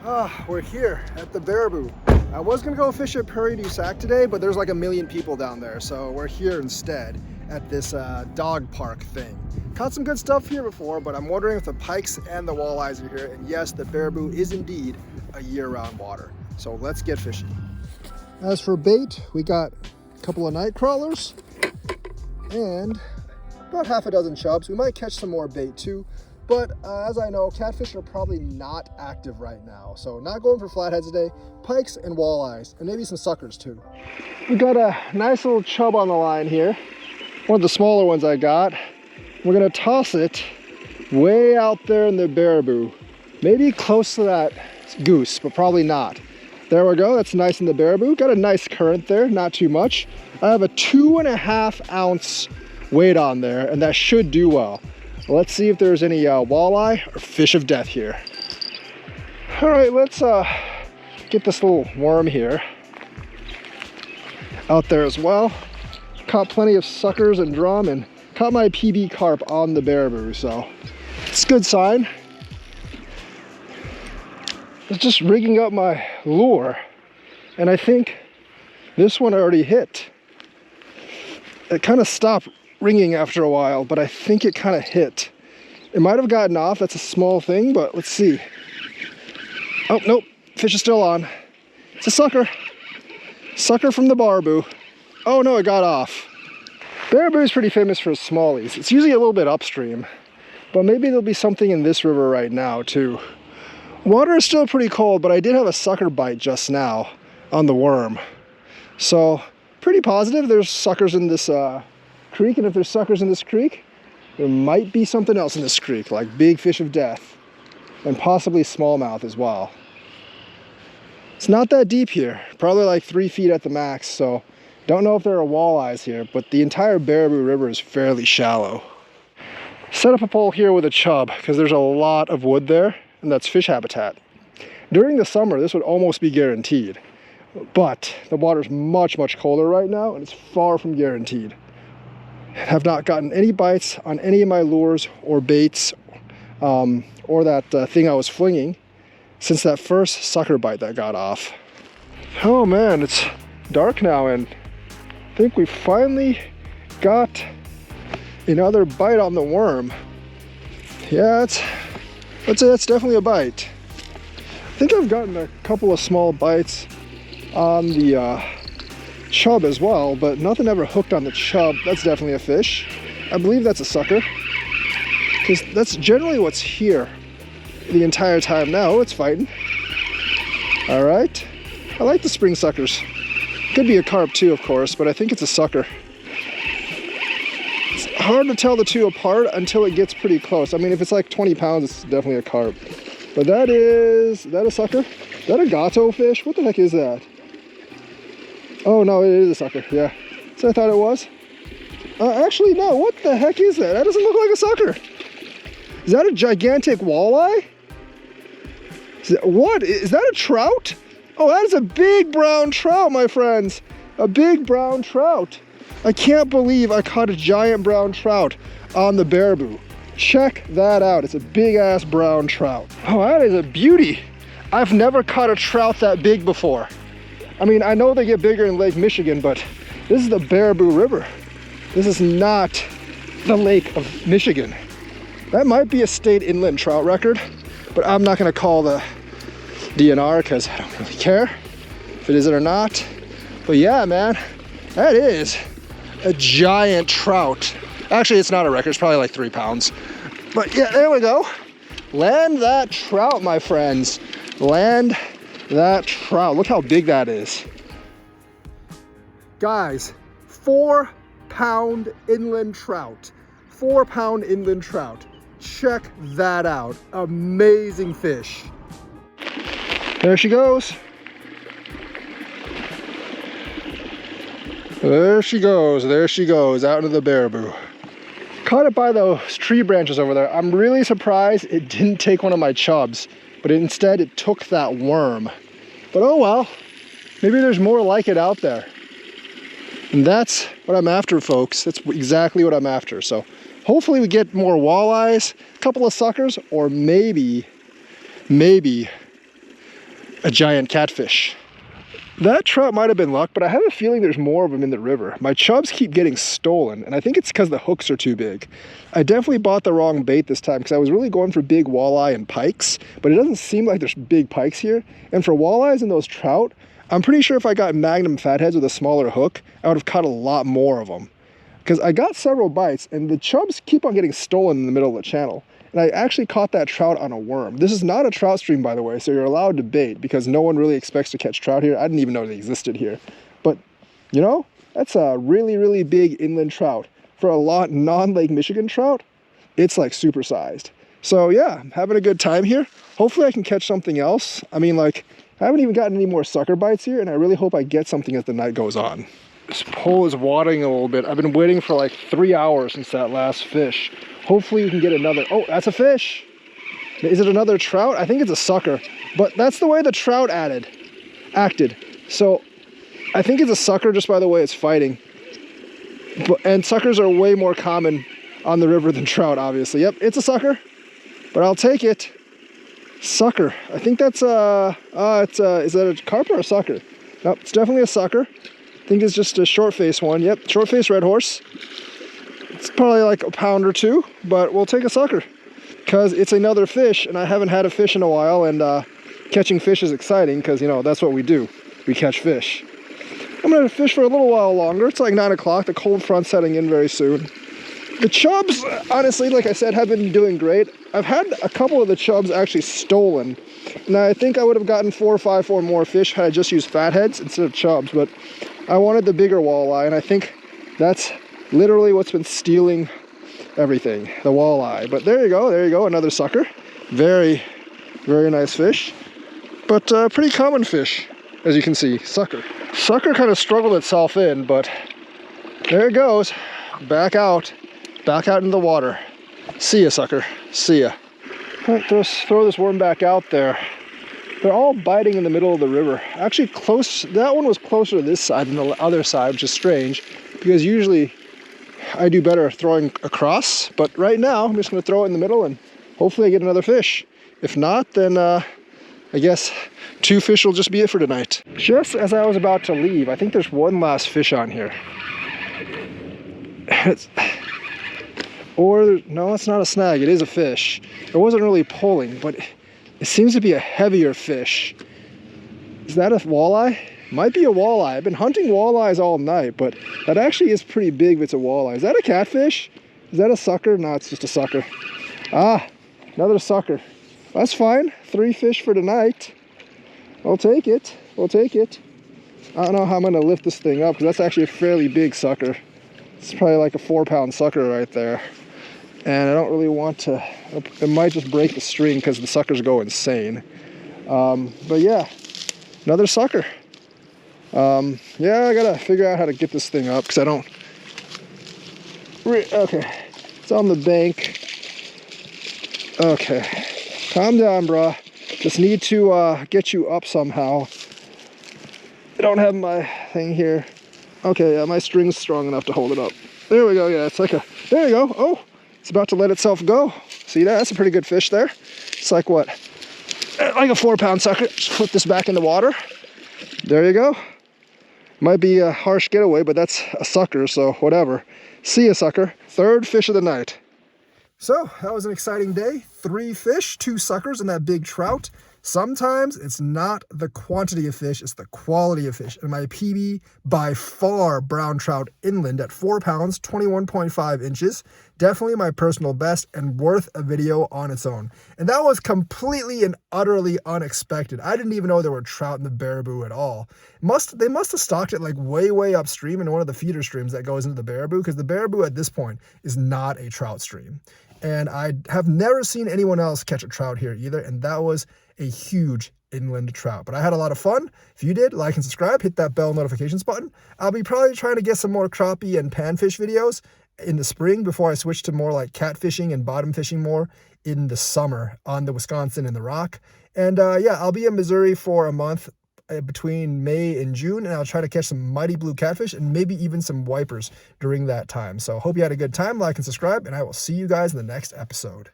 We're here at the Baraboo. I was gonna go fish at Prairie du Sac today, but there's like a million people down there, so we're here instead at this dog park thing. Caught some good stuff here before, but I'm wondering if the pikes and the walleyes are here, and yes, the Baraboo is indeed a year-round water. So let's get fishing. As for bait, we got a couple of night crawlers and about half a dozen chubs. We might catch some more bait too. But as I know, catfish are probably not active right now. So not going for flatheads today, pikes and walleyes, and maybe some suckers too. We got a nice little chub on the line here. One of the smaller ones I got. We're gonna toss it way out there in the Baraboo. Maybe close to that goose, but probably not. There we go, that's nice in the Baraboo. Got a nice current there, not too much. I have a 2.5 ounce weight on there, and that should do well. Let's see if there's any walleye or fish of death here. All right, let's get this little worm here out there as well. Caught plenty of suckers and drum and caught my PB carp on the Baraboo, so it's a good sign. It's just rigging up my lure, and I think this one already hit. It kind of stopped ringing after a while, but I think it kind of hit. It might have gotten off. That's a small thing, but let's see. Oh, nope, fish is still on. It's a sucker. Sucker from the Baraboo. Oh no, it got off. Baraboo is pretty famous for smallies. It's usually a little bit upstream, but maybe there'll be something in this river right now too. Water is still pretty cold, but I did have a sucker bite just now on the worm. So pretty positive there's suckers in this creek, and if there's suckers in this creek, there might be something else in this creek, like big fish of death, and possibly smallmouth as well. It's not that deep here, probably like 3 feet at the max, so don't know if there are walleyes here, but the entire Baraboo River is fairly shallow. Set up a pole here with a chub, because there's a lot of wood there, and that's fish habitat. During the summer, this would almost be guaranteed, but the water's much, much colder right now, and it's far from guaranteed. Have not gotten any bites on any of my lures or baits or that thing I was flinging since that first sucker bite that got off. Oh man, it's dark now, and I think we finally got another bite on the worm. Yeah, that's definitely a bite. I think I've gotten a couple of small bites on the chub as well, but nothing ever hooked on the chub. That's definitely a fish. I believe that's a sucker, because that's generally what's here the entire time. Now it's fighting. All right, I like the spring suckers. Could be a carp too, of course, but I think it's a sucker. It's hard to tell the two apart until it gets pretty close. I mean, if it's like 20 pounds, it's definitely a carp. But is that a sucker? Is that a gato fish? What the heck is that? Oh no, it is a sucker, yeah. So I thought it was. Actually, no, what the heck is that? That doesn't look like a sucker. Is that a gigantic walleye? What? Is that a trout? Oh, that is a big brown trout, my friends. A big brown trout. I can't believe I caught a giant brown trout on the Baraboo. Check that out. It's a big ass brown trout. Oh, that is a beauty. I've never caught a trout that big before. I mean, I know they get bigger in Lake Michigan, but this is the Baraboo River. This is not the Lake of Michigan. That might be a state inland trout record, but I'm not gonna call the DNR because I don't really care if it is it or not. But yeah, man, that is a giant trout. Actually, it's not a record, it's probably like 3 pounds. But yeah, there we go. Land that trout, my friends. Land that trout. Look how big that is. Guys, 4-pound inland trout. 4-pound inland trout. Check that out. Amazing fish. There she goes. There she goes. There she goes out into the Baraboo. Caught it by those tree branches over there. I'm really surprised it didn't take one of my chubs, but instead it took that worm. But oh well, maybe there's more like it out there. And that's what I'm after, folks. That's exactly what I'm after. So hopefully we get more walleyes, a couple of suckers, or maybe a giant catfish. That trout might have been luck, but I have a feeling there's more of them in the river. My chubs keep getting stolen, and I think it's because the hooks are too big. I definitely bought the wrong bait this time because I was really going for big walleye and pikes, but it doesn't seem like there's big pikes here. And for walleyes and those trout, I'm pretty sure if I got Magnum fatheads with a smaller hook, I would have caught a lot more of them. Because I got several bites, and the chubs keep on getting stolen in the middle of the channel. And I actually caught that trout on a worm. This is not a trout stream, by the way, so you're allowed to bait because no one really expects to catch trout here. I didn't even know they existed here. But, you know, that's a really, really big inland trout. For a lot non-Lake Michigan trout, it's like supersized. So yeah, I'm having a good time here. Hopefully I can catch something else. I mean, like, I haven't even gotten any more sucker bites here, and I really hope I get something as the night goes on. This pole is wadding a little bit. I've been waiting for like 3 hours since that last fish. Hopefully we can get another. Oh, that's a fish. Is it another trout? I think it's a sucker, but that's the way the trout acted. So I think it's a sucker just by the way it's fighting. And suckers are way more common on the river than trout, obviously. Yep, it's a sucker, but I'll take it. Sucker. I think that's is that a carp or a sucker? Nope, it's definitely a sucker. I think it's just a short face one. Yep, short face red horse. It's probably like a pound or two, but we'll take a sucker because it's another fish, and I haven't had a fish in a while, and catching fish is exciting because, you know, that's what we do. We catch fish. I'm gonna fish for a little while longer. It's like 9 o'clock. The cold front's setting in very soon. The chubs, honestly, like I said, have been doing great. I've had a couple of the chubs actually stolen. Now, I think I would have gotten 4 or 5 more fish had I just used fatheads instead of chubs, but I wanted the bigger walleye, and I think that's literally what's been stealing everything, the walleye. But there you go, another sucker. Very, very nice fish, but pretty common fish, as you can see, sucker. Sucker kind of struggled itself in, but there it goes, back out into the water. See ya, sucker, see ya. All right, throw this worm back out there. They're all biting in the middle of the river. Actually close, that one was closer to this side than the other side, which is strange, because usually I do better throwing across, but right now I'm just gonna throw it in the middle and hopefully I get another fish. If not, then I guess 2 fish will just be it for tonight. Just as I was about to leave, I think there's one last fish on here. No, it's not a snag, it is a fish. It wasn't really pulling, but it seems to be a heavier fish. Is that a walleye? Might be a walleye. I've been hunting walleyes all night, but that actually is pretty big if it's a walleye. Is that a catfish? Is that a sucker? No, it's just a sucker. Ah, another sucker. That's fine. 3 fish for tonight. I'll take it. We'll take it. I don't know how I'm going to lift this thing up because that's actually a fairly big sucker. It's probably like a 4-pound sucker right there. And I don't really want to, it might just break the string because the suckers go insane. But yeah, another sucker. Yeah, I gotta figure out how to get this thing up because I don't, okay, it's on the bank. Okay, calm down, bruh. Just need to get you up somehow. I don't have my thing here. Okay, yeah, my string's strong enough to hold it up. There we go, yeah, it's like a, there you go. Oh, it's about to let itself go. See that? That's a pretty good fish there. It's like what? Like a 4-pound sucker. Just flip this back in the water. There you go. Might be a harsh getaway, but that's a sucker, so whatever. See ya, sucker. 3rd fish of the night. So, that was an exciting day. 3 fish, 2 suckers, and that big trout. Sometimes it's not the quantity of fish, it's the quality of fish. And my PB, by far, brown trout inland at 4 pounds, 21.5 inches. Definitely my personal best and worth a video on its own. And that was completely and utterly unexpected. I didn't even know there were trout in the Baraboo at all. They must have stocked it like way upstream in one of the feeder streams that goes into the Baraboo, because the Baraboo at this point is not a trout stream. And I have never seen anyone else catch a trout here either, and that was a huge inland trout. But I had a lot of fun. If you did, like and subscribe, hit that bell notifications button. I'll be probably trying to get some more crappie and panfish videos in the spring before I switch to more like catfishing and bottom fishing more in the summer on the Wisconsin and the Rock. And yeah, I'll be in Missouri for a month between May and June, and I'll try to catch some mighty blue catfish and maybe even some wipers during that time. So hope you had a good time. Like and subscribe, and I will see you guys in the next episode.